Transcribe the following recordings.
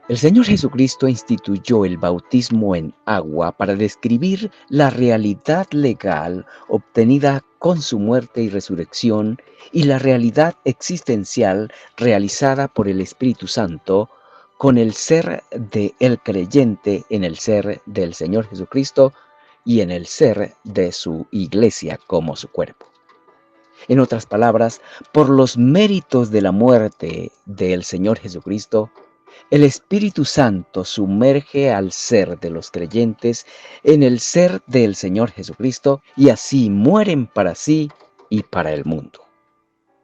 El Señor Jesucristo instituyó el bautismo en agua para describir la realidad legal obtenida con su muerte y resurrección y la realidad existencial realizada por el Espíritu Santo con el ser de el creyente en el ser del Señor Jesucristo y en el ser de su iglesia como su cuerpo. En otras palabras, por los méritos de la muerte del Señor Jesucristo, el Espíritu Santo sumerge al ser de los creyentes en el ser del Señor Jesucristo y así mueren para sí y para el mundo.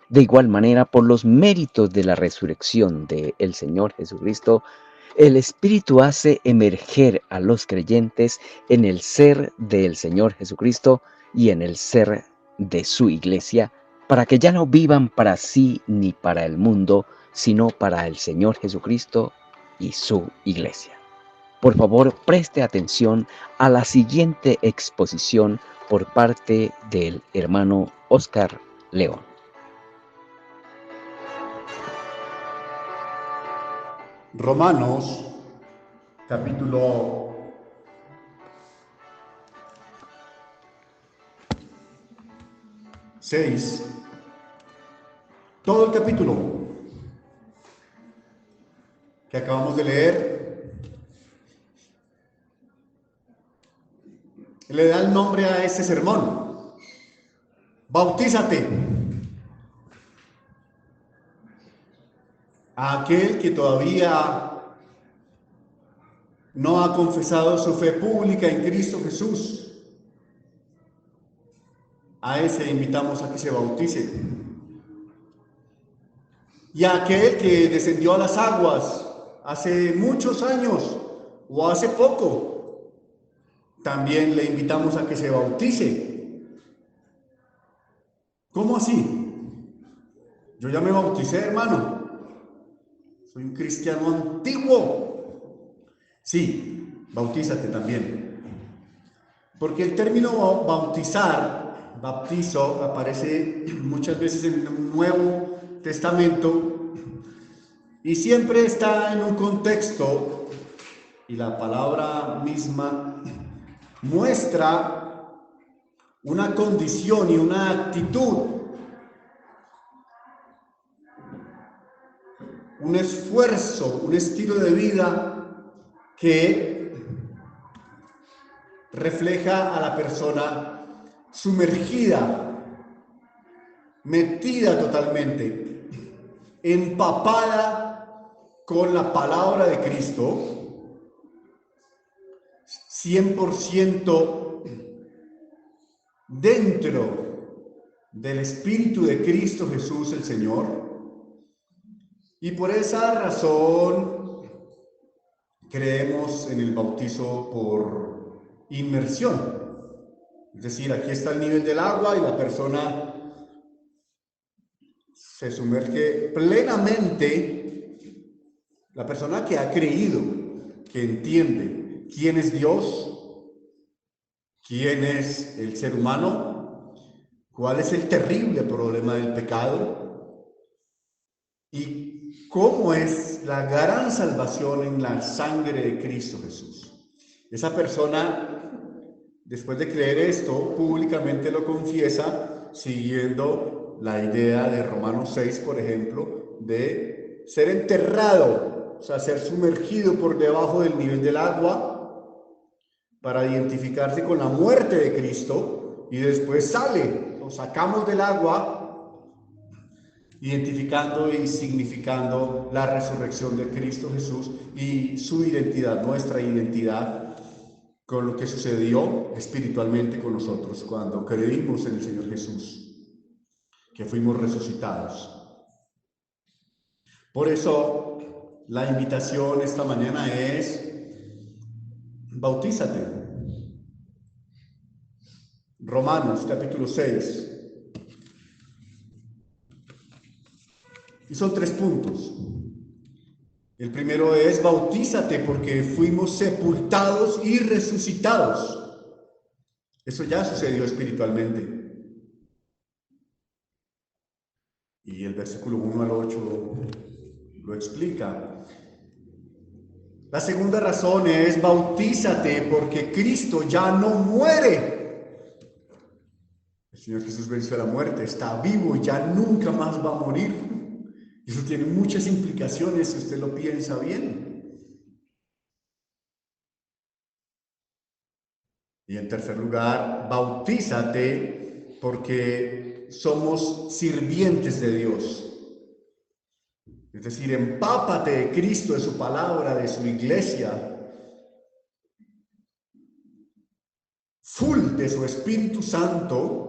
De igual manera, por los méritos de la resurrección del Señor Jesucristo, el Espíritu hace emerger a los creyentes en el ser del Señor Jesucristo y en el ser de su iglesia, para que ya no vivan para sí ni para el mundo, sino para el Señor Jesucristo y su iglesia. Por favor, preste atención a la siguiente exposición por parte del hermano Oscar León. Romanos, capítulo 6, todo el capítulo que acabamos de leer, le da el nombre a este sermón: Bautízate. A aquel que todavía no ha confesado su fe pública en Cristo Jesús, a ese invitamos a que se bautice. Y a aquel que descendió a las aguas hace muchos años o hace poco, también le invitamos a que se bautice. ¿Cómo así? Yo ya me bauticé, hermano. Soy un cristiano antiguo. Sí, bautízate también. Porque el término bautizar, bautizo, aparece muchas veces en el Nuevo Testamento y siempre está en un contexto, y la palabra misma muestra una condición y una actitud, un esfuerzo, un estilo de vida que refleja a la persona sumergida, metida totalmente, empapada con la palabra de Cristo, 100% dentro del Espíritu de Cristo Jesús el Señor. Y por esa razón creemos en el bautizo por inmersión. Es decir, aquí está el nivel del agua y la persona se sumerge plenamente. La persona que ha creído, que entiende quién es Dios, quién es el ser humano, cuál es el terrible problema del pecado y cómo es la gran salvación en la sangre de Cristo Jesús. Esa persona, después de creer esto, públicamente lo confiesa, siguiendo la idea de Romanos 6, por ejemplo, de ser enterrado, o sea, ser sumergido por debajo del nivel del agua para identificarse con la muerte de Cristo, y después sale, lo sacamos del agua, identificando y significando la resurrección de Cristo Jesús y su identidad, nuestra identidad, con lo que sucedió espiritualmente con nosotros cuando creímos en el Señor Jesús, que fuimos resucitados. Por eso la invitación esta mañana es: bautízate. Romanos capítulo 6. Y son 3 puntos. El primero es: bautízate porque fuimos sepultados y resucitados. Eso ya sucedió espiritualmente. Y el versículo 1 al 8 lo explica. La segunda razón es bautízate porque Cristo ya no muere. El Señor Jesús venció a la muerte, está vivo y ya nunca más va a morir. Eso tiene muchas implicaciones si usted lo piensa bien. Y en tercer lugar, bautízate porque somos sirvientes de Dios. Es decir, empápate de Cristo, de su palabra, de su iglesia, full de su Espíritu Santo,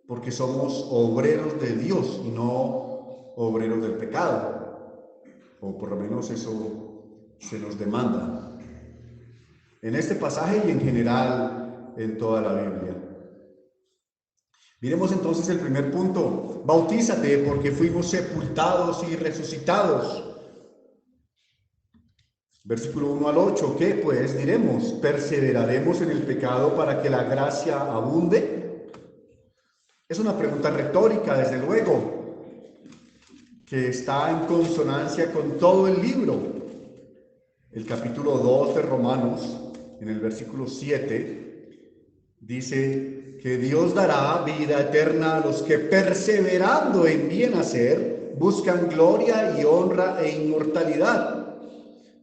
porque somos obreros de Dios y no obreros del pecado, o por lo menos eso se nos demanda en este pasaje y en general en toda la Biblia. Miremos entonces el primer punto: bautízate porque fuimos sepultados y resucitados. Versículo 1 al 8, ¿qué pues diremos? ¿Perseveraremos en el pecado para que la gracia abunde? Es una pregunta retórica, desde luego, que está en consonancia con todo el libro. El capítulo 2 de Romanos, en el versículo 7, dice que Dios dará vida eterna a los que perseverando en bien hacer, buscan gloria y honra e inmortalidad.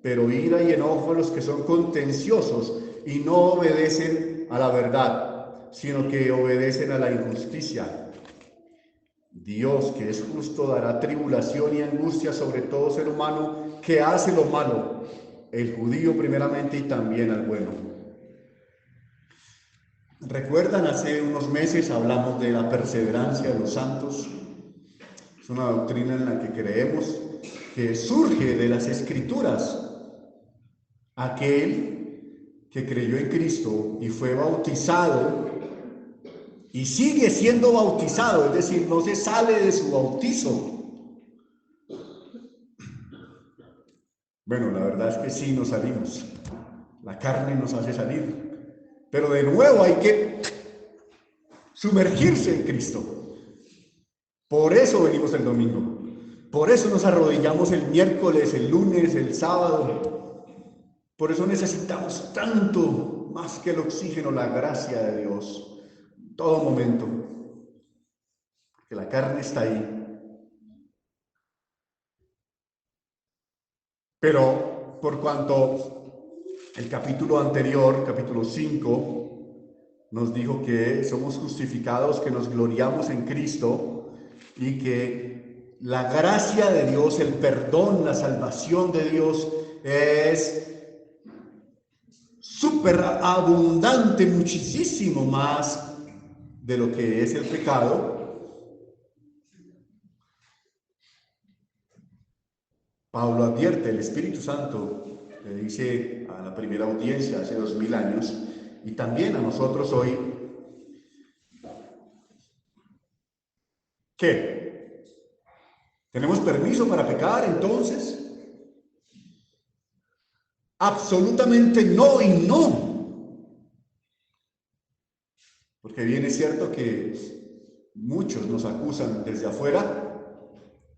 Pero ira y enojo a los que son contenciosos y no obedecen a la verdad, sino que obedecen a la injusticia. Dios, que es justo, dará tribulación y angustia sobre todo ser humano que hace lo malo, el judío primeramente y también al bueno. ¿Recuerdan? Hace unos meses hablamos de la perseverancia de los santos. Es una doctrina en la que creemos que surge de las Escrituras. Aquel que creyó en Cristo y fue bautizado y sigue siendo bautizado, es decir, no se sale de su bautizo. Bueno, la verdad es que sí nos salimos, la carne nos hace salir, pero de nuevo hay que sumergirse en Cristo. Por eso venimos el domingo, por eso nos arrodillamos el miércoles, el lunes, el sábado. Por eso necesitamos tanto, más que el oxígeno, la gracia de Dios, en todo momento, que la carne está ahí. Pero por cuanto el capítulo anterior, capítulo 5, nos dijo que somos justificados, que nos gloriamos en Cristo y que la gracia de Dios, el perdón, la salvación de Dios es súper abundante, muchísimo más de lo que es el pecado. Pablo advierte, el Espíritu Santo le dice a la primera audiencia hace 2000 años y también a nosotros hoy, ¿qué? ¿Tenemos permiso para pecar entonces? Absolutamente no y no. Porque bien es cierto que muchos nos acusan desde afuera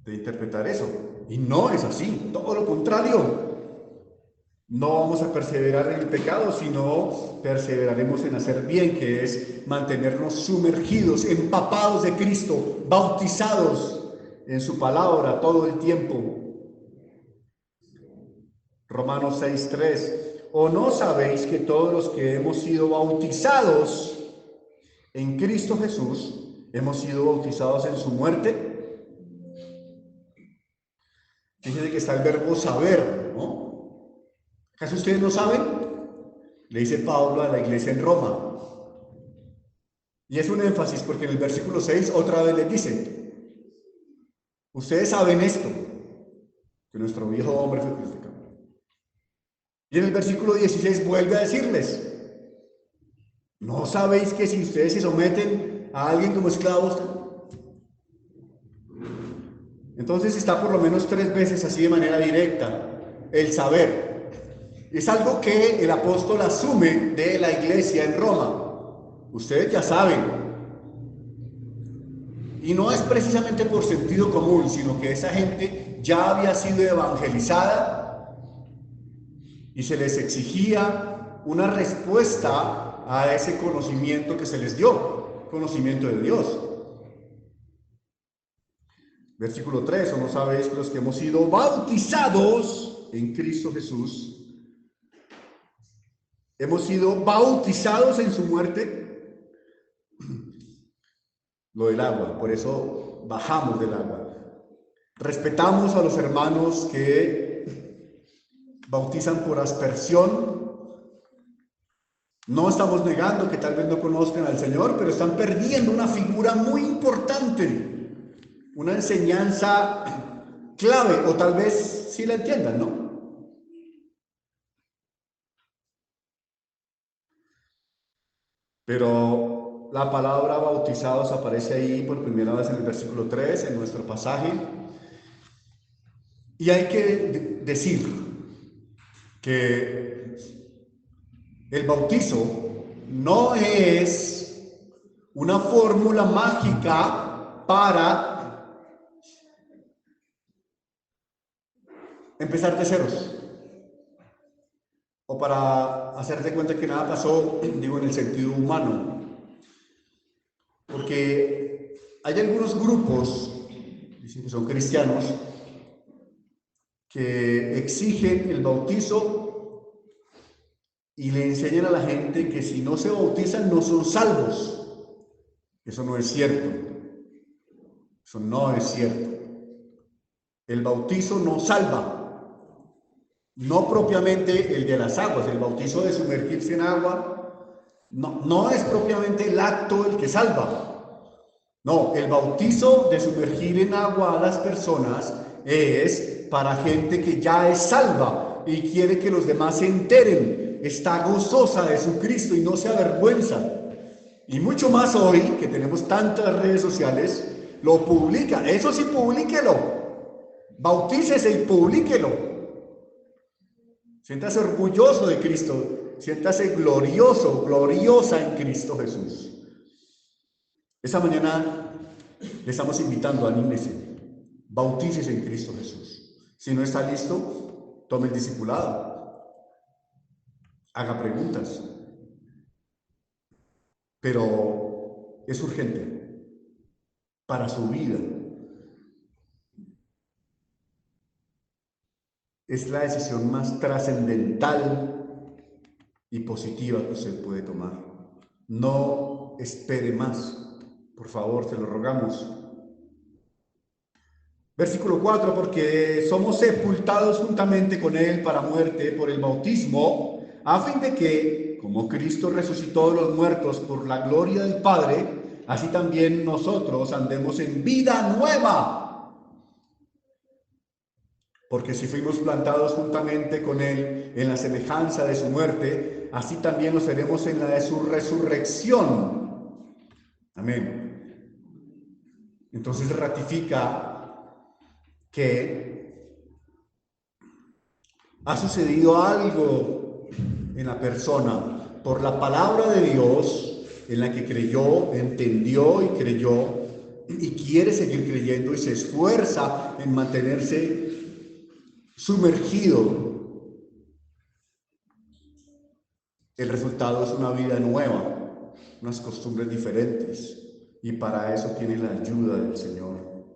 de interpretar eso. Y no es así, todo lo contrario. No vamos a perseverar en el pecado, sino perseveraremos en hacer bien, que es mantenernos sumergidos, empapados de Cristo, bautizados en su palabra todo el tiempo. Romanos 6:3. ¿O no sabéis que todos los que hemos sido bautizados en Cristo Jesús, hemos sido bautizados en su muerte? Fíjense que está el verbo saber, ¿no? ¿Acaso ustedes no saben? Le dice Pablo a la iglesia en Roma. Y es un énfasis porque en el versículo 6 otra vez les dice: ustedes saben esto, que nuestro viejo hombre fue crucificado. Y en el versículo 16 vuelve a decirles: ¿no sabéis que si ustedes se someten a alguien como esclavos? Entonces está por lo menos 3 veces así de manera directa el saber. Es algo que el apóstol asume de la iglesia en Roma. Ustedes ya saben. Y no es precisamente por sentido común, sino que esa gente ya había sido evangelizada y se les exigía una respuesta a ese conocimiento que se les dio, conocimiento de Dios. Versículo 3, ¿o no sabéis los que hemos sido bautizados en Cristo Jesús? Hemos sido bautizados en su muerte. Lo del agua, por eso bajamos del agua. Respetamos a los hermanos que bautizan por aspersión. No estamos negando que tal vez no conozcan al Señor, pero están perdiendo una figura muy importante, una enseñanza clave, o tal vez sí la entiendan, ¿no? Pero la palabra bautizados aparece ahí por primera vez en el versículo 3, en nuestro pasaje. Y hay que decir que el bautizo no es una fórmula mágica para empezar de ceros o para hacerte cuenta que nada pasó, digo, en el sentido humano. Porque hay algunos grupos, dicen que son cristianos, que exigen el bautizo y le enseñan a la gente que si no se bautizan no son salvos. Eso no es cierto. Eso no es cierto. El bautizo no salva. No propiamente el de las aguas, el bautizo de sumergirse en agua, no es propiamente el acto el que salva. No, el bautizo de sumergir en agua a las personas es para gente que ya es salva y quiere que los demás se enteren, está gozosa de su Cristo y no se avergüenza. Y mucho más hoy, que tenemos tantas redes sociales, lo publica. Eso sí, publíquelo. Bautícese y publíquelo. Siéntase orgulloso de Cristo, siéntase glorioso, gloriosa en Cristo Jesús. Esta mañana le estamos invitando, anímese, bautícese en Cristo Jesús. Si no está listo, tome el discipulado, haga preguntas, pero es urgente para su vida. Es la decisión más trascendental y positiva que usted puede tomar. No espere más. Por favor, te lo rogamos. Versículo 4, porque somos sepultados juntamente con Él para muerte por el bautismo, a fin de que, como Cristo resucitó de los muertos por la gloria del Padre, así también nosotros andemos en vida nueva. Porque si fuimos plantados juntamente con Él en la semejanza de su muerte, así también lo seremos en la de su resurrección. Amén. Entonces ratifica que ha sucedido algo en la persona por la palabra de Dios en la que creyó, entendió y creyó y quiere seguir creyendo y se esfuerza en mantenerse sumergido. El resultado es una vida nueva, unas costumbres diferentes, y para eso tiene la ayuda del Señor.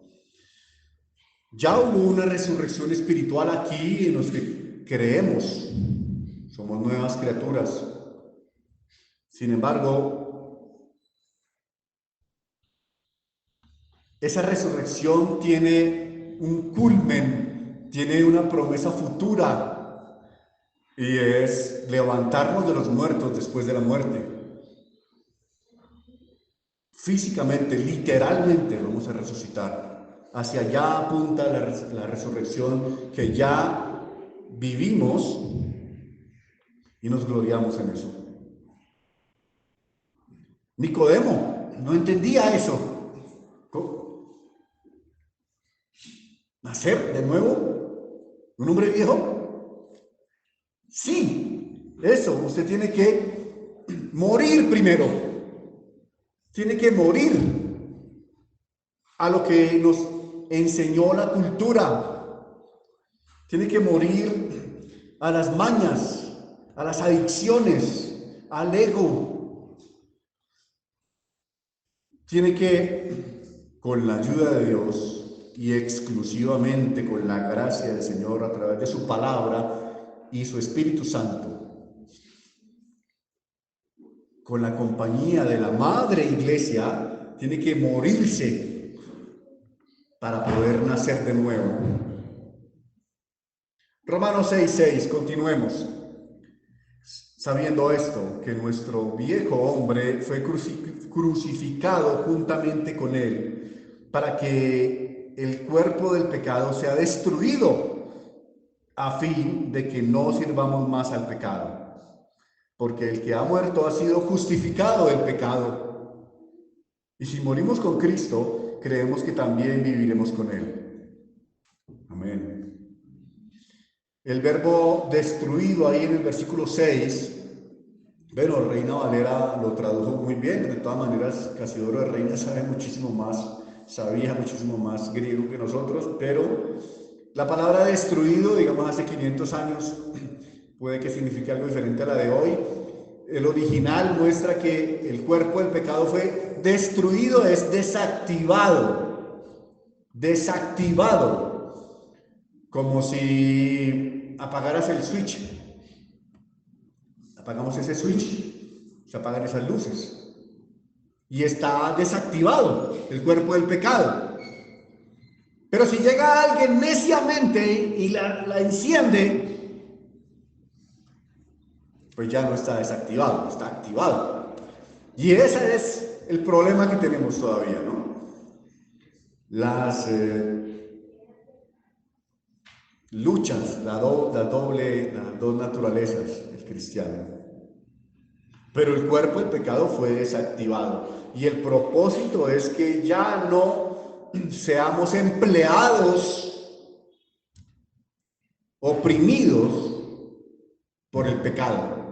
Ya hubo una resurrección espiritual aquí en los que creemos, somos nuevas criaturas. Sin embargo, esa resurrección tiene un culmen, tiene una promesa futura, y es levantarnos de los muertos después de la muerte. Físicamente, literalmente vamos a resucitar. Hacia allá apunta la resurrección que ya vivimos y nos gloriamos en eso. Nicodemo no entendía eso. ¿Cómo? ¿Nacer de nuevo? ¿Un hombre viejo? Sí, eso. Usted tiene que morir primero. Tiene que morir a lo que nos enseñó la cultura. Tiene que morir a las mañas, a las adicciones, al ego. Tiene que, con la ayuda de Dios y exclusivamente con la gracia del Señor a través de su palabra y su Espíritu Santo, con la compañía de la Madre Iglesia, tiene que morirse para poder nacer de nuevo. Romanos 6:6, continuemos. Sabiendo esto, que nuestro viejo hombre fue crucificado juntamente con él, para que el cuerpo del pecado sea destruido, a fin de que no sirvamos más al pecado. Porque el que ha muerto ha sido justificado del pecado. Y si morimos con Cristo, creemos que también viviremos con él. Amén. El verbo destruido ahí en el versículo 6, bueno, Reina Valera lo tradujo muy bien. De todas maneras, Casiodoro de Reina sabía muchísimo más griego que nosotros, pero la palabra destruido, digamos, hace 500 años, puede que signifique algo diferente a la de hoy. El original muestra que el cuerpo del pecado fue destruido, es desactivado, como si apagaras el switch. Apagamos ese switch, se apagan esas luces y está desactivado el cuerpo del pecado. Pero si llega alguien neciamente y la enciende, pues ya no está desactivado, está activado. Y ese es el problema que tenemos todavía, ¿no? Las luchas, las dos naturalezas del cristiano. Pero el cuerpo del pecado fue desactivado. Y el propósito es que ya no seamos empleados, oprimidos por el pecado.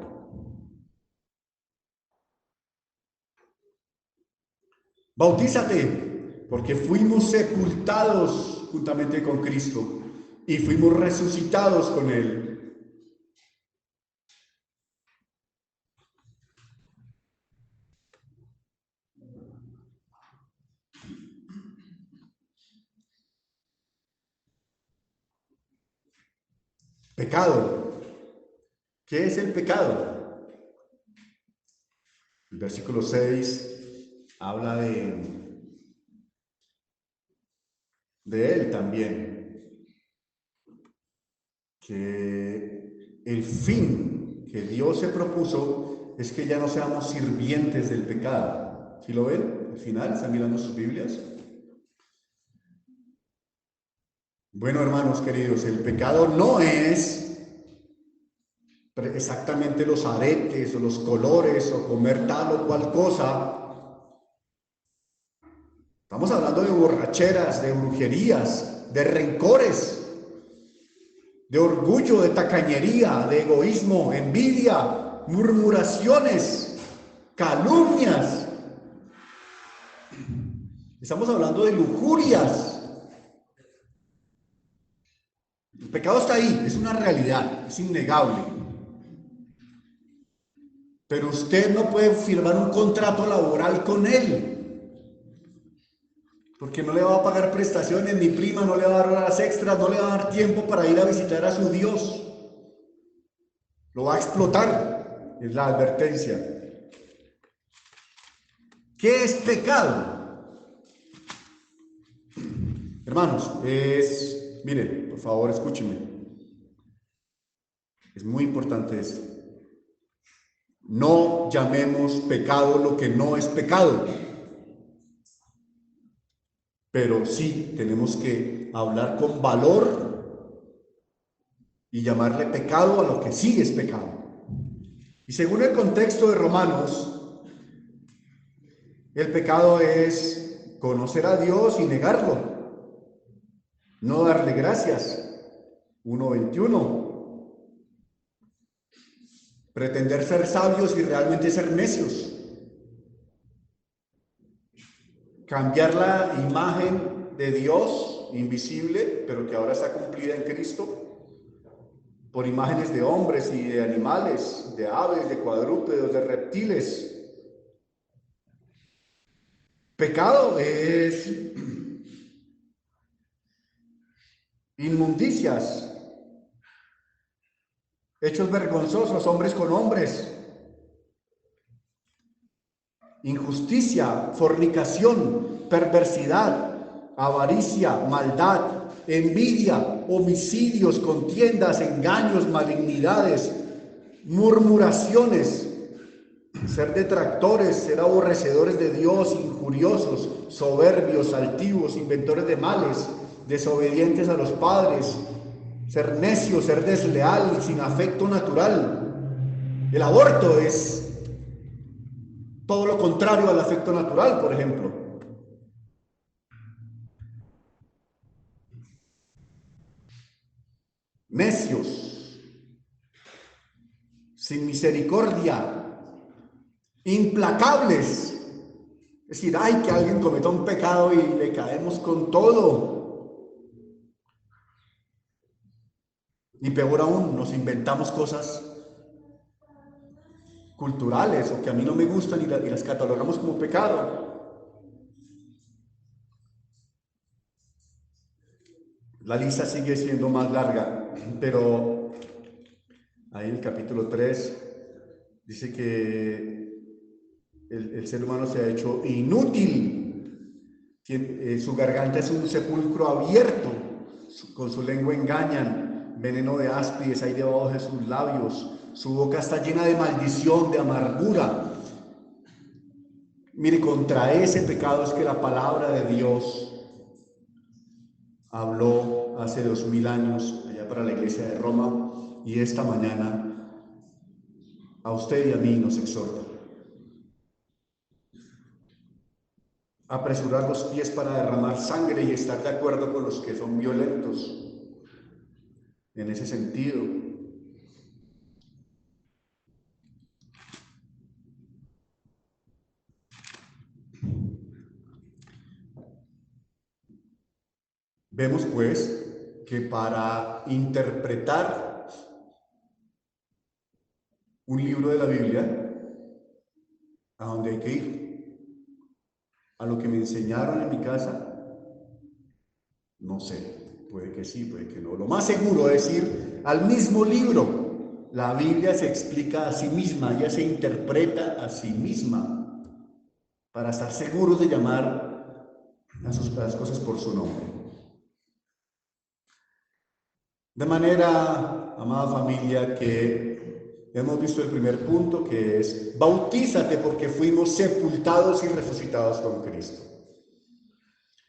Bautízate, porque fuimos sepultados juntamente con Cristo y fuimos resucitados con Él. Pecado. ¿Qué es el pecado? El versículo 6 habla de él también. Que el fin que Dios se propuso es que ya no seamos sirvientes del pecado. ¿Sí lo ven? Al final, ¿están mirando sus Biblias? Bueno, hermanos queridos, el pecado no es exactamente los aretes o los colores o comer tal o cual cosa. Estamos hablando de borracheras, de brujerías, de rencores, de orgullo, de tacañería, de egoísmo, envidia, murmuraciones, calumnias. Estamos hablando de lujurias. El pecado está ahí, es una realidad, es innegable. Pero usted no puede firmar un contrato laboral con él, porque no le va a pagar prestaciones, ni prima, no le va a dar horas extras, no le va a dar tiempo para ir a visitar a su Dios. Lo va a explotar, es la advertencia. ¿Qué es pecado? Hermanos, miren, por favor, escúchenme. Es muy importante esto. No llamemos pecado lo que no es pecado. Pero sí tenemos que hablar con valor y llamarle pecado a lo que sí es pecado. Y según el contexto de Romanos, el pecado es conocer a Dios y negarlo, no darle gracias. 1:21. Pretender ser sabios y realmente ser necios. Cambiar la imagen de Dios invisible, pero que ahora está cumplida en Cristo. por imágenes de hombres y de animales, de aves, de cuadrúpedos, de reptiles. Pecado es inmundicias, hechos vergonzosos, hombres con hombres, injusticia, fornicación, perversidad, avaricia, maldad, envidia, homicidios, contiendas, engaños, malignidades, murmuraciones, ser detractores, ser aborrecedores de Dios, injuriosos, soberbios, altivos, inventores de males, desobedientes a los padres, ser necio, ser desleal, sin afecto natural. El aborto es todo lo contrario al afecto natural, por ejemplo. Necios, sin misericordia, implacables. Es decir, ay, que alguien cometa un pecado y le caemos con todo. Y peor aún, nos inventamos cosas culturales o que a mí no me gustan y las catalogamos como pecado. La lista sigue siendo más larga, pero ahí en el capítulo 3 dice que el ser humano se ha hecho inútil. Su garganta es un sepulcro abierto, con su lengua engañan, veneno de áspides hay debajo de sus labios, su boca está llena de maldición, de amargura. Mire, contra ese pecado es que la palabra de Dios habló hace 2000 años allá para la iglesia de Roma, y esta mañana a usted y a mí nos exhorta. Apresurar los pies para derramar sangre y estar de acuerdo con los que son violentos en ese sentido. Vemos pues que para interpretar un libro de la Biblia, ¿a dónde hay que ir? ¿A lo que me enseñaron en mi casa? No sé, puede que sí, puede que no. Lo más seguro es ir al mismo libro. La Biblia se explica a sí misma, ella se interpreta a sí misma, para estar seguros de llamar a las cosas por su nombre. De manera, amada familia, que hemos visto el primer punto, que es: bautízate porque fuimos sepultados y resucitados con Cristo.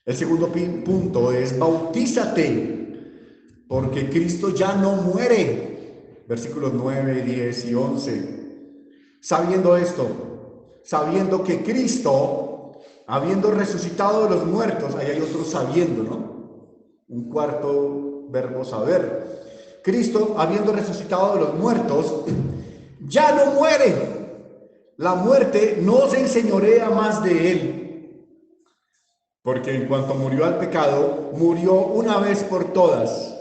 El segundo punto es: bautízate porque Cristo ya no muere. Versículos 9, 10 y 11. Sabiendo esto, sabiendo que Cristo, habiendo resucitado de los muertos, ahí hay otro sabiendo, ¿no? Un cuarto verbo saber. Cristo, habiendo resucitado de los muertos, ya no muere. La muerte no se enseñorea más de él. Porque en cuanto murió al pecado, murió una vez por todas.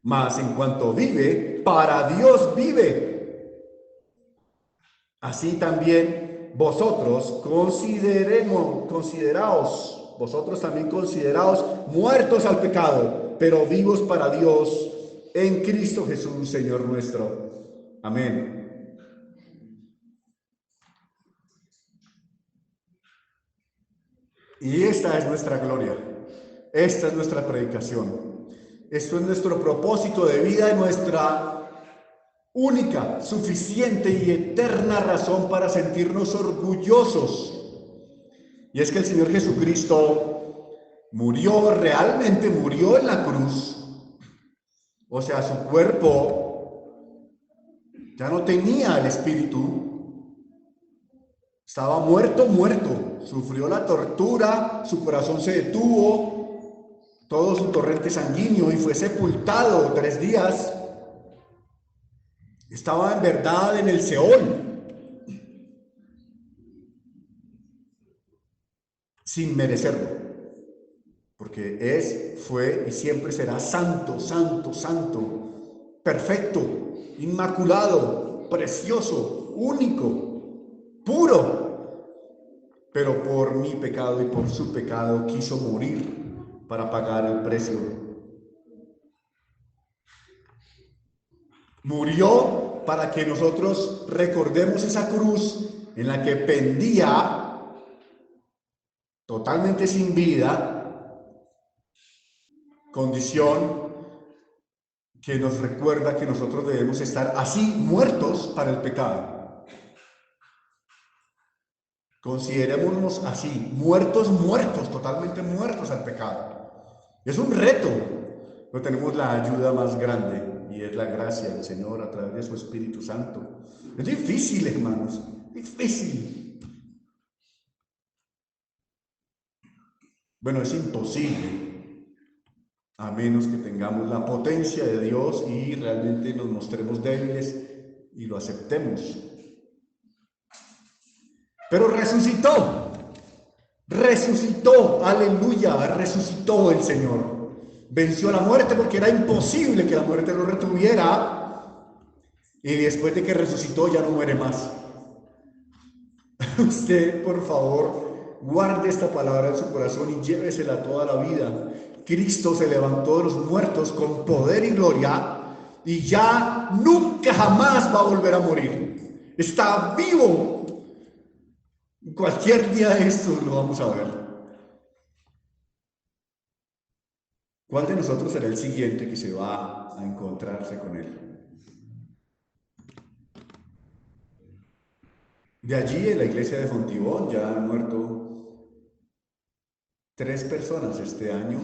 Mas en cuanto vive, para Dios vive. Así también vosotros vosotros también consideraos muertos al pecado, pero vivos para Dios en Cristo Jesús, Señor nuestro. Amén. Y esta es nuestra gloria, esta es nuestra predicación, esto es nuestro propósito de vida y nuestra única, suficiente y eterna razón para sentirnos orgullosos. Y es que el Señor Jesucristo murió, realmente murió en la cruz. O sea, su cuerpo ya no tenía el espíritu. Estaba muerto, muerto. Sufrió la tortura, su corazón se detuvo, todo su torrente sanguíneo, y fue sepultado 3 días. Estaba en verdad en el Seol, sin merecerlo, porque fue y siempre será santo, santo, santo. perfecto, inmaculado, precioso, único, puro, pero por mi pecado y por su pecado quiso morir para pagar el precio. Murió para que nosotros recordemos esa cruz en la que pendía totalmente sin vida, condición que nos recuerda que nosotros debemos estar así muertos para el pecado. Considerémonos así, muertos, totalmente muertos al pecado. Es un reto, pero tenemos la ayuda más grande y es la gracia del Señor a través de su Espíritu Santo. Es difícil, hermanos, difícil. Bueno, es imposible, a menos que tengamos la potencia de Dios y realmente nos mostremos débiles y lo aceptemos. Pero resucitó, aleluya, resucitó el Señor. Venció la muerte porque era imposible que la muerte lo retuviera. Y después de que resucitó ya no muere más. Usted, por favor, guarde esta palabra en su corazón y llévesela toda la vida. Cristo se levantó de los muertos con poder y gloria y ya nunca jamás va a volver a morir. Está vivo. Cualquier día de estos lo vamos a ver. ¿Cuál de nosotros será el siguiente que se va a encontrarse con él? De allí, en la iglesia de Fontibón, ya han muerto 3 personas este año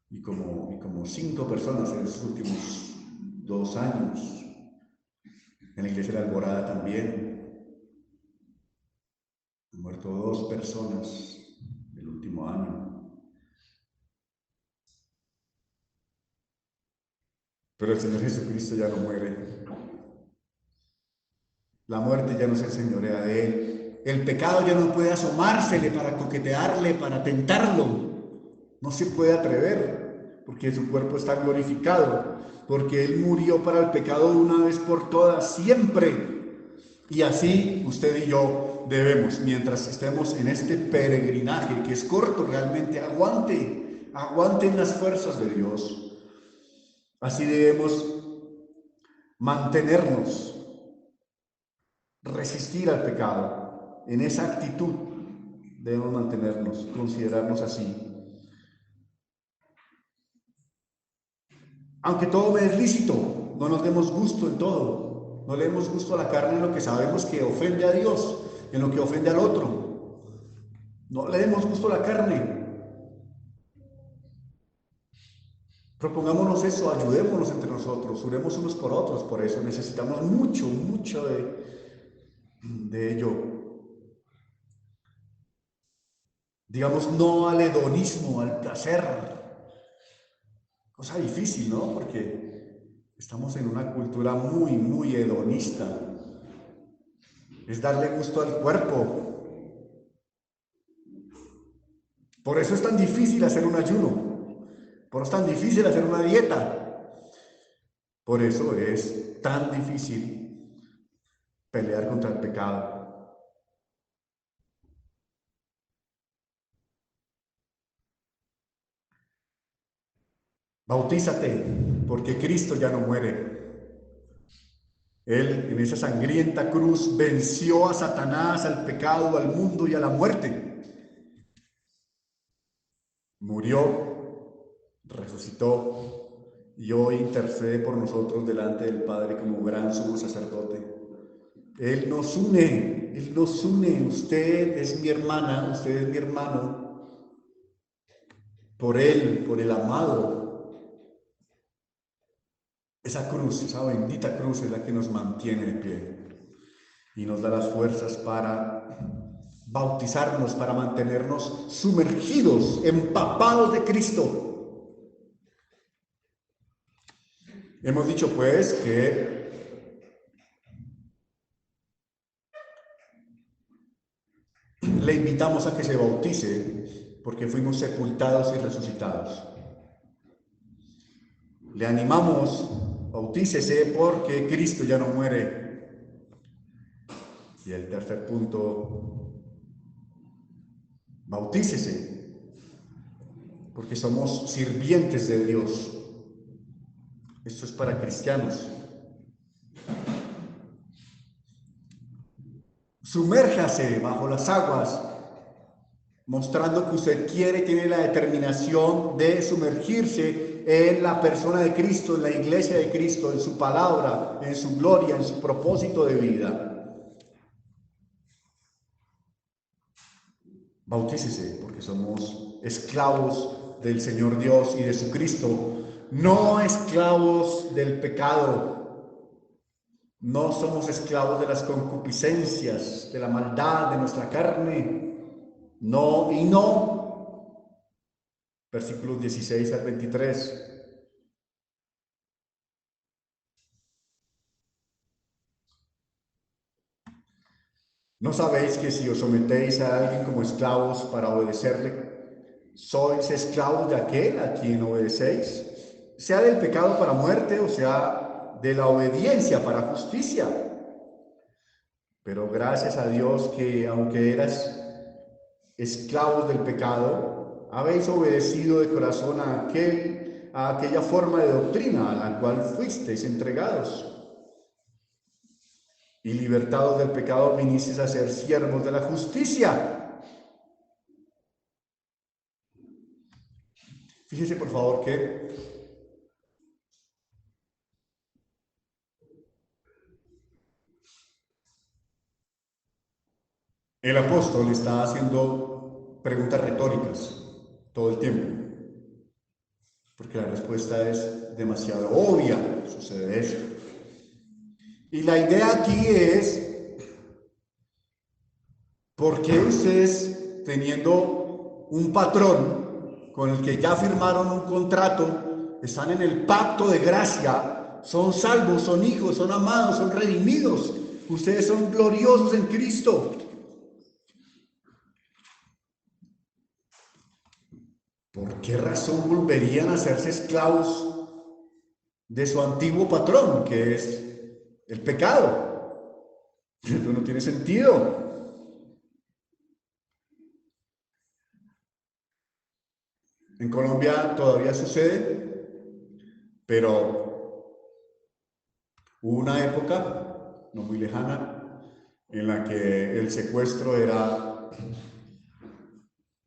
y como 5 personas en estos últimos 2 años. En la iglesia de la Alborada también han muerto 2 personas el último año. Pero el Señor Jesucristo ya no muere. La muerte ya no se enseñorea de él. El pecado ya no puede asomársele para coquetearle, para tentarlo. No se puede atrever, porque su cuerpo está glorificado, porque él murió para el pecado de una vez por todas, siempre. Y así usted y yo debemos, mientras estemos en este peregrinaje, que es corto realmente, aguanten las fuerzas de Dios. Así debemos mantenernos, resistir al pecado. En esa actitud debemos mantenernos, considerarnos así. Aunque todo me es lícito, no nos demos gusto en todo. No le demos gusto a la carne en lo que sabemos que ofende a Dios, en lo que ofende al otro. No le demos gusto a la carne. Propongámonos eso, ayudémonos entre nosotros, oremos unos por otros. Por eso necesitamos mucho de ello. Digamos, no al hedonismo, al placer. Cosa difícil, ¿no? Porque estamos en una cultura muy hedonista. Es darle gusto al cuerpo. Por eso es tan difícil hacer un ayuno. Por eso es tan difícil hacer una dieta. Por eso es tan difícil pelear contra el pecado. Bautízate, porque Cristo ya no muere. Él en esa sangrienta cruz venció a Satanás, al pecado, al mundo y a la muerte. Murió, resucitó y hoy intercede por nosotros delante del Padre como gran sumo sacerdote. Él nos une, usted es mi hermana, usted es mi hermano. Por Él, por el amado. Esa cruz, esa bendita cruz es la que nos mantiene de pie y nos da las fuerzas para bautizarnos, para mantenernos sumergidos, empapados de Cristo. Hemos dicho pues que le invitamos a que se bautice porque fuimos sepultados y resucitados. Le animamos bautícese porque Cristo ya no muere. Y el tercer punto, bautícese porque somos sirvientes de Dios. Esto es para cristianos. Sumérjase bajo las aguas, mostrando que usted tiene la determinación de sumergirse en la persona de Cristo, en la iglesia de Cristo, en su palabra, en su gloria, en su propósito de vida. Bautícese, porque somos esclavos del Señor Dios y de su Cristo, no esclavos del pecado. No somos esclavos de las concupiscencias, de la maldad, de nuestra carne. No y no. Versículos 16 al 23. ¿No sabéis que si os sometéis a alguien como esclavos para obedecerle, sois esclavos de aquel a quien obedecéis? Sea del pecado para muerte o sea de la obediencia para justicia. Pero gracias a Dios que aunque eras esclavos del pecado, habéis obedecido de corazón a aquella forma de doctrina a la cual fuisteis entregados. Y libertados del pecado vinisteis a ser siervos de la justicia. Fíjese por favor que el apóstol está haciendo preguntas retóricas todo el tiempo, porque la respuesta es demasiado obvia. Sucede eso. Y la idea aquí es, ¿por qué ustedes, teniendo un patrón con el que ya firmaron un contrato, están en el pacto de gracia, son salvos, son hijos, son amados, son redimidos, ustedes son gloriosos en Cristo? ¿Por qué razón volverían a hacerse esclavos de su antiguo patrón, que es el pecado? Eso no tiene sentido. En Colombia todavía sucede, pero hubo una época, no muy lejana, en la que el secuestro era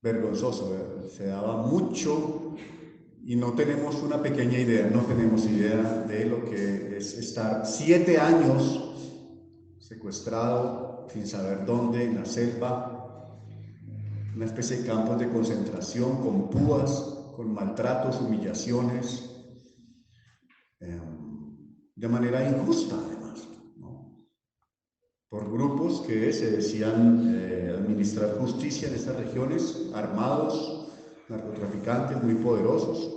vergonzoso, se daba mucho y no tenemos una pequeña idea, no tenemos idea de lo que es estar 7 años secuestrado sin saber dónde, en la selva, una especie de campos de concentración con púas, con maltratos, humillaciones, de manera injusta además, ¿no? Por grupos que se decían administrar justicia en estas regiones, armados, narcotraficantes muy poderosos.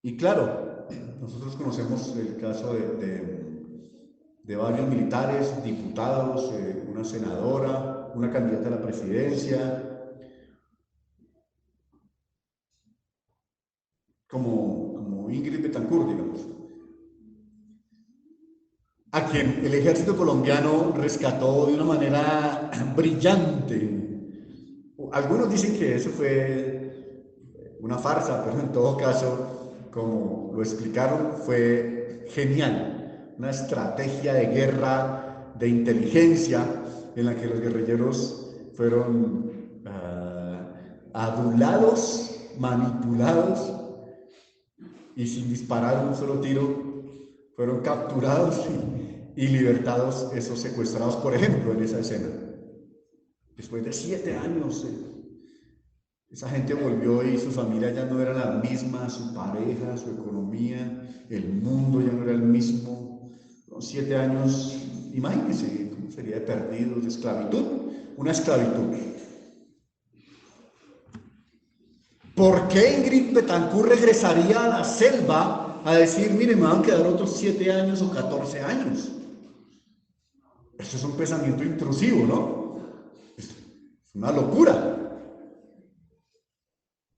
Y claro, nosotros conocemos el caso de varios militares, diputados, una senadora, una candidata a la presidencia, como Ingrid Betancourt, digamos, a quien el ejército colombiano rescató de una manera brillante. Algunos dicen que eso fue una farsa, pero en todo caso, como lo explicaron, fue genial. Una estrategia de guerra, de inteligencia, en la que los guerrilleros fueron adulados, manipulados, y sin disparar un solo tiro, fueron capturados y libertados esos secuestrados, por ejemplo, en esa escena. Después de 7 años, esa gente volvió y su familia ya no era la misma, su pareja, su economía, el mundo ya no era el mismo. 7 años, imagínense cómo sería de perdidos, de esclavitud, una esclavitud. ¿Por qué Ingrid Betancourt regresaría a la selva a decir, mire, me van a quedar otros 7 años o 14 años? Eso es un pensamiento intrusivo, ¿no? Es una locura.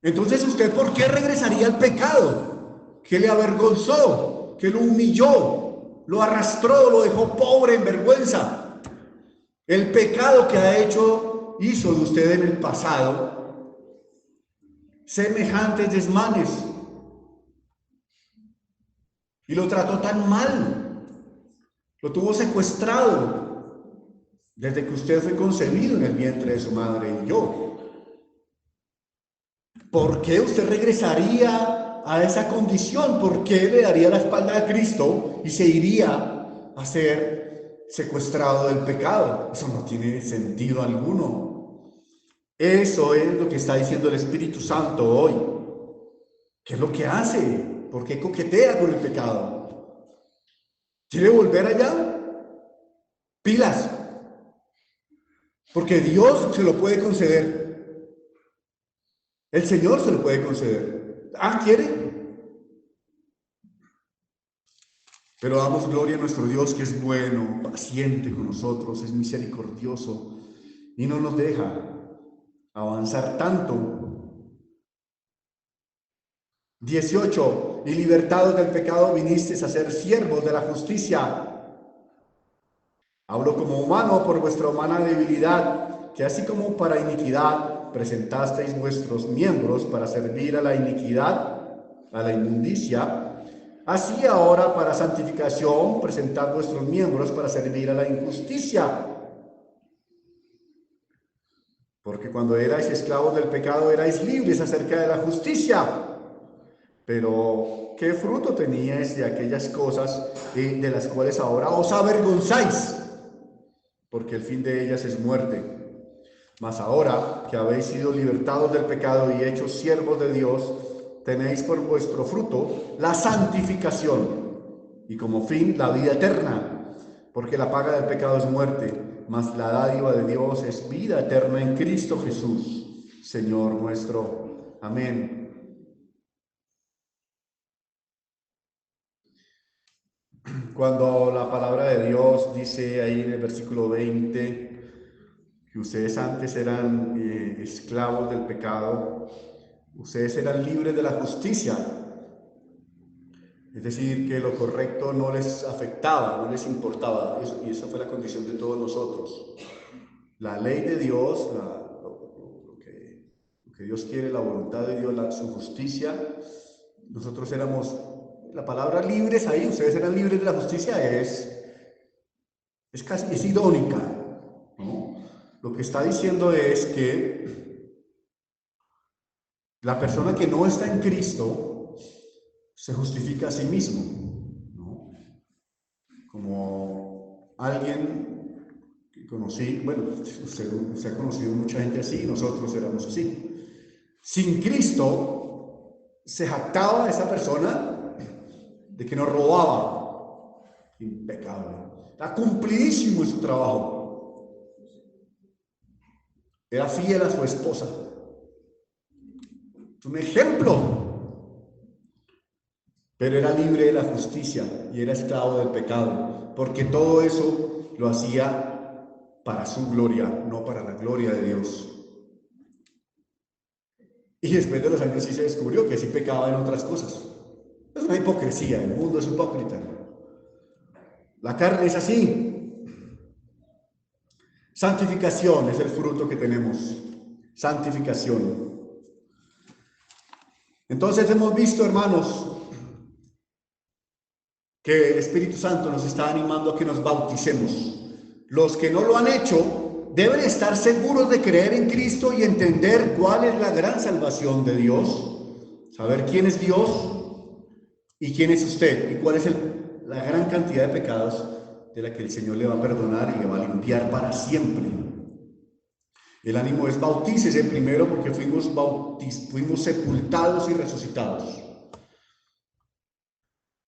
Entonces, ¿usted por qué regresaría al pecado? que le avergonzó, que lo humilló, lo arrastró, lo dejó pobre en vergüenza. El pecado que hizo de usted en el pasado semejantes desmanes y lo trató tan mal, lo tuvo secuestrado desde que usted fue concebido en el vientre de su madre y yo. ¿Por qué usted regresaría a esa condición? ¿Por qué le daría la espalda a Cristo y se iría a ser secuestrado del pecado? Eso no tiene sentido alguno. Eso es lo que está diciendo el Espíritu Santo hoy. ¿Qué es lo que hace? ¿Por qué coquetea con el pecado? ¿Quiere volver allá? Pilas. Porque Dios se lo puede conceder. El Señor se lo puede conceder. ¿Quiere? Pero damos gloria a nuestro Dios, que es bueno, paciente con nosotros, es misericordioso y no nos deja avanzar tanto. 18. Y libertados del pecado vinisteis a ser siervos de la justicia. Hablo como humano por vuestra humana debilidad, que así como para iniquidad presentasteis vuestros miembros para servir a la iniquidad, a la inmundicia, así ahora para santificación presentad vuestros miembros para servir a la injusticia. Porque cuando erais esclavos del pecado erais libres acerca de la justicia. Pero ¿qué fruto teníais de aquellas cosas de las cuales ahora os avergonzáis? Porque el fin de ellas es muerte. Mas ahora que habéis sido libertados del pecado y hechos siervos de Dios, tenéis por vuestro fruto la santificación y como fin la vida eterna, porque la paga del pecado es muerte, mas la dádiva de Dios es vida eterna en Cristo Jesús, Señor nuestro. Amén. Cuando la palabra de Dios dice ahí en el versículo 20 que ustedes antes eran esclavos del pecado, ustedes eran libres de la justicia, es decir, que lo correcto no les afectaba, no les importaba, y esa fue la condición de todos nosotros. La ley de Dios, lo que Dios quiere, la voluntad de Dios, su justicia, nosotros éramos, la palabra libres ahí, ustedes eran libres de la justicia, es irónica, ¿no? Lo que está diciendo es que la persona que no está en Cristo se justifica a sí mismo, ¿no? Como alguien que conocí, bueno, usted ha conocido mucha gente así, nosotros éramos así. Sin Cristo se jactaba esa persona de que no robaba, impecable, era cumplidísimo en su trabajo, era fiel a su esposa. Es un ejemplo, pero era libre de la justicia y era esclavo del pecado, porque todo eso lo hacía para su gloria, no para la gloria de Dios. Y después de los años sí se descubrió que sí pecaba en otras cosas. Es una hipocresía, el mundo es hipócrita. La carne es así. Santificación es el fruto que tenemos. Santificación. Entonces hemos visto, hermanos, que el Espíritu Santo nos está animando a que nos bauticemos. Los que no lo han hecho deben estar seguros de creer en Cristo y entender cuál es la gran salvación de Dios, saber quién es Dios y quién es usted y cuál es la gran cantidad de pecados de la que el Señor le va a perdonar y le va a limpiar para siempre. El ánimo es bautícese primero porque fuimos sepultados y resucitados.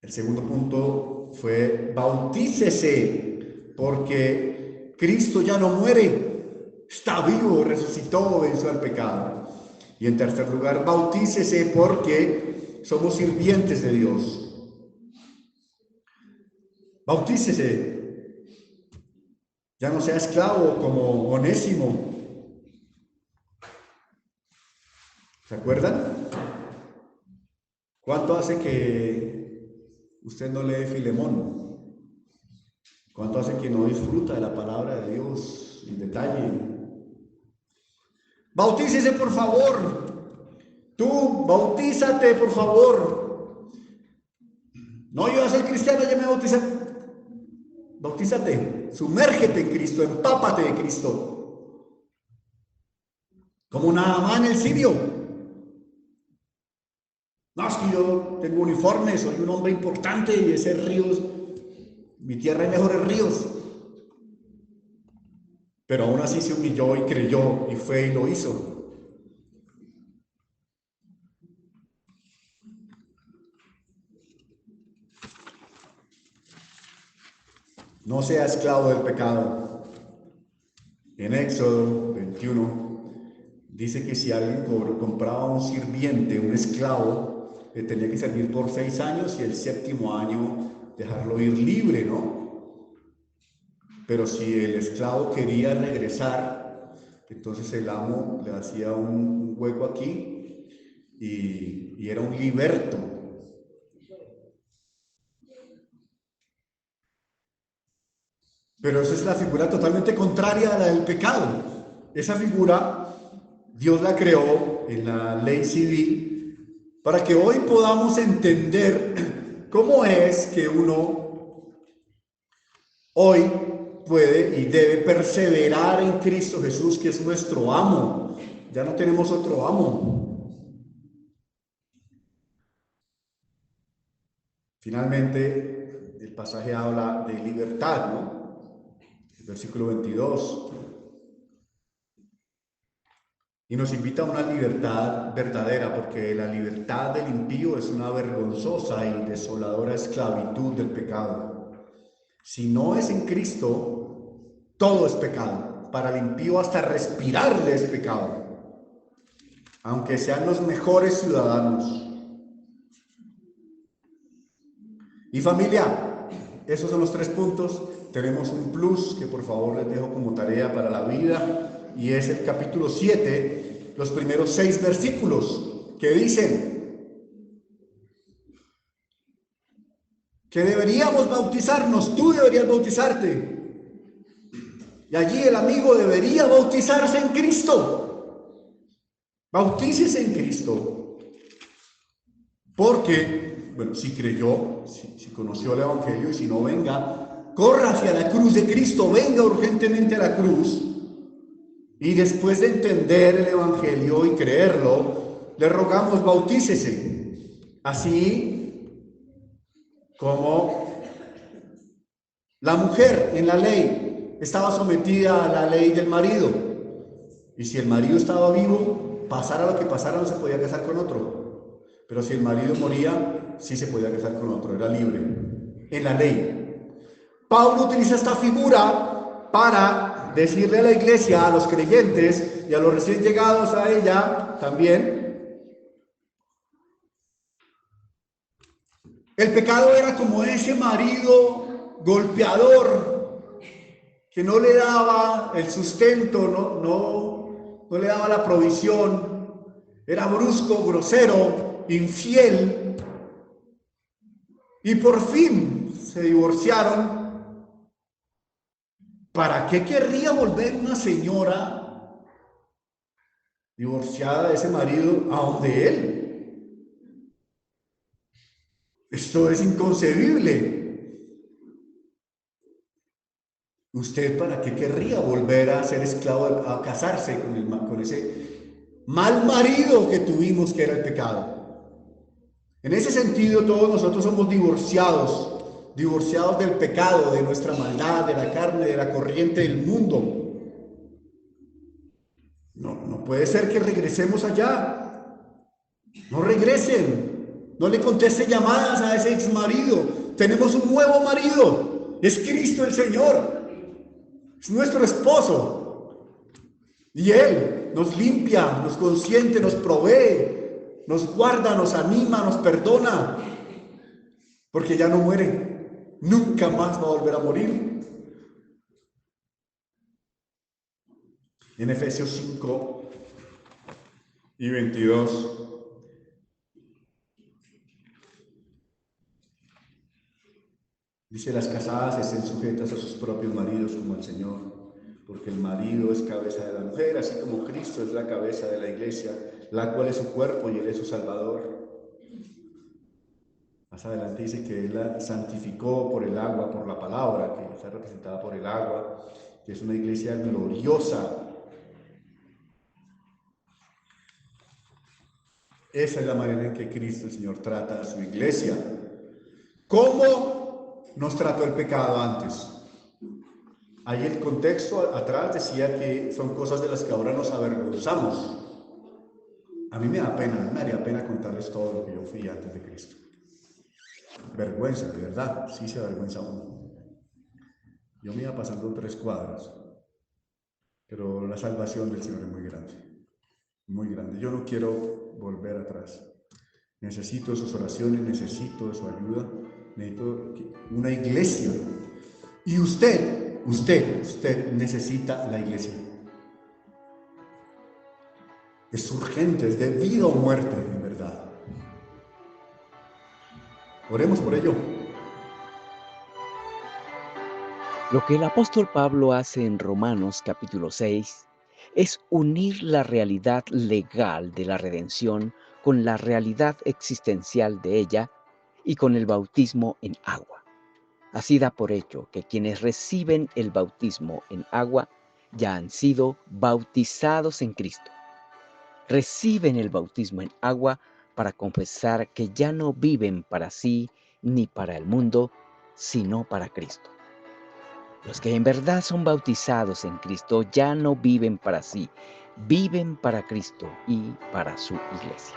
El segundo punto fue bautícese porque Cristo ya no muere, está vivo, resucitó, venció al pecado. Y en tercer lugar, bautícese porque somos sirvientes de Dios. Bautícese, ya no sea esclavo como Onésimo. ¿Se acuerdan? ¿Cuánto hace que usted no lee Filemón? ¿Cuánto hace que no disfruta de la palabra de Dios en detalle? Bautícese, por favor. Tú, bautízate, por favor. No, yo soy cristiano, ya me bauticé. Bautízate, sumérgete en Cristo, empápate de Cristo. Como Naamán el sirio. No, es que yo tengo uniforme, soy un hombre importante y ese ríos, mi tierra hay mejores ríos. Pero aún así se humilló y creyó y fue y lo hizo. No sea esclavo del pecado. En Éxodo 21 dice que si alguien compraba un sirviente, un esclavo, le tenía que servir por 6 años y el 7º año dejarlo ir libre, ¿no? Pero si el esclavo quería regresar, entonces el amo le hacía un hueco aquí y era un liberto. Pero esa es la figura totalmente contraria a la del pecado. Esa figura Dios la creó en la ley civil para que hoy podamos entender cómo es que uno hoy puede y debe perseverar en Cristo Jesús, que es nuestro amo. Ya no tenemos otro amo. Finalmente, el pasaje habla de libertad, ¿no? El versículo 22. Y nos invita a una libertad verdadera, porque la libertad del impío es una vergonzosa y desoladora esclavitud del pecado. Si no es en Cristo, todo es pecado. Para el impío hasta respirarle es pecado, aunque sean los mejores ciudadanos. Y familia, esos son los 3 puntos. Tenemos un plus que por favor les dejo como tarea para la vida, y es el capítulo 7, los primeros 6 versículos, que dicen que deberíamos bautizarnos. Tú deberías bautizarte. Y allí el amigo debería bautizarse en Cristo. Bautícese en Cristo. Porque, bueno, si creyó, si conoció el Evangelio, y si no, venga, corra hacia la cruz de Cristo, venga urgentemente a la cruz. Y después de entender el Evangelio y creerlo, le rogamos, bautícese. Así como la mujer en la ley estaba sometida a la ley del marido. Y si el marido estaba vivo, pasara lo que pasara, no se podía casar con otro. Pero si el marido moría, sí se podía casar con otro, era libre. En la ley. Pablo utiliza esta figura para decirle a la iglesia, a los creyentes y a los recién llegados a ella también, el pecado era como ese marido golpeador que no le daba el sustento, no le daba la provisión, era brusco, grosero, infiel, y por fin se divorciaron. ¿Para qué querría volver una señora divorciada de ese marido a donde él? Esto es inconcebible. ¿Usted para qué querría volver a ser esclavo, a casarse con ese mal marido que tuvimos, que era el pecado? En ese sentido, todos nosotros somos divorciados del pecado, de nuestra maldad, de la carne, de la corriente del mundo. No puede ser que regresemos allá. No regresen. No le conteste llamadas a ese ex marido. Tenemos un nuevo marido. Es Cristo el Señor. Es nuestro esposo. Y Él nos limpia, nos consiente, nos provee, nos guarda, nos anima, nos perdona. Porque ya no muere. Nunca más va a volver a morir. En Efesios 5 y 22 Dice, las casadas estén sujetas a sus propios maridos como al Señor, porque el marido es cabeza de la mujer, así como Cristo es la cabeza de la iglesia, la cual es su cuerpo y Él es su Salvador. Más adelante dice que Él la santificó por el agua, por la palabra, que está representada por el agua, que es una iglesia gloriosa. Esa es la manera en que Cristo, el Señor, trata a su iglesia. ¿Cómo nos trató el pecado antes? Ahí el contexto atrás decía que son cosas de las que ahora nos avergonzamos. A mí me da pena, me haría pena contarles todo lo que yo fui antes de Cristo. Vergüenza, de verdad, sí se avergüenza uno. Yo me iba pasando 3 cuadras, pero la salvación del Señor es muy grande, muy grande. Yo no quiero volver atrás. Necesito sus oraciones, necesito su ayuda, necesito una iglesia. Y usted necesita la iglesia. Es urgente, es de vida o muerte, en verdad. Oremos por ello. Lo que el apóstol Pablo hace en Romanos capítulo 6 es unir la realidad legal de la redención con la realidad existencial de ella y con el bautismo en agua. Así da por hecho que quienes reciben el bautismo en agua ya han sido bautizados en Cristo. Reciben el bautismo en agua para confesar que ya no viven para sí ni para el mundo, sino para Cristo. Los que en verdad son bautizados en Cristo ya no viven para sí, viven para Cristo y para su iglesia.